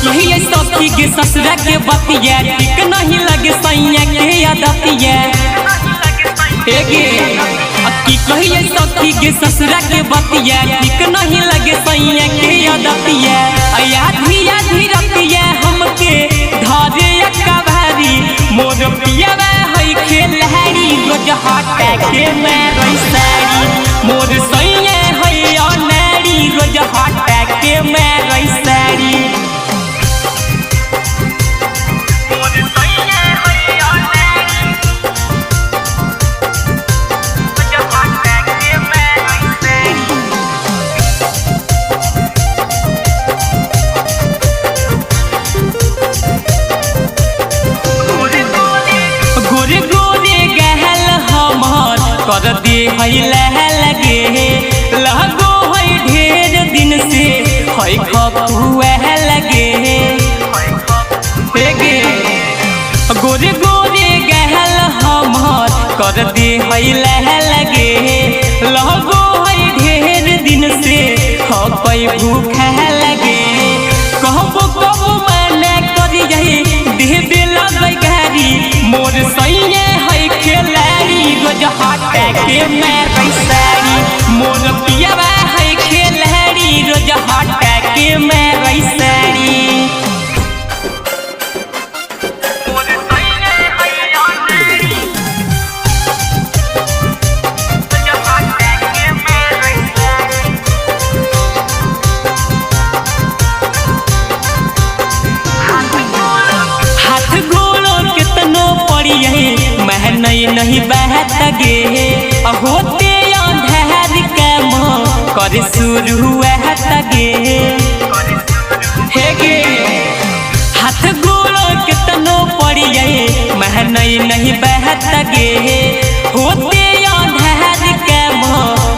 कहिए सखी के ससुरा के बतिया ठीक नहीं लगे सैया के आदतिया की कहिए सखी के ससुरा के बतिया ठीक नहीं लगे सैया के आदतिया आधी आधी रतिया हमके धरे कबारी मोर पियावा है खेलहारी रोज हटा के मैं रैसारी मोर सैया है अनारी रोज हटा के मैं रैसारी कर दे है लगे लगो है ढेर दिन से है खपुआ लगे गोरे गोरे गहल हमार कर दे है लगे लगो है ढेर दिन से हई भूखा लगे कहबो कबो मना करी जाए देबे लगे गारी मोर सैया है खेलारी रोज हटा के मैं रैसारी मोर पियावा है खेलहारी रोज हटा के मैं रैसारी नहीं बहत गे होते अंधार काम कर शुरू हुआ गे हाथ गोड़ो कितनो पड़िए मैं नहीं बहत गे होते अंधार काम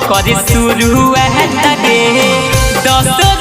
कर शुरू हुआ गे 10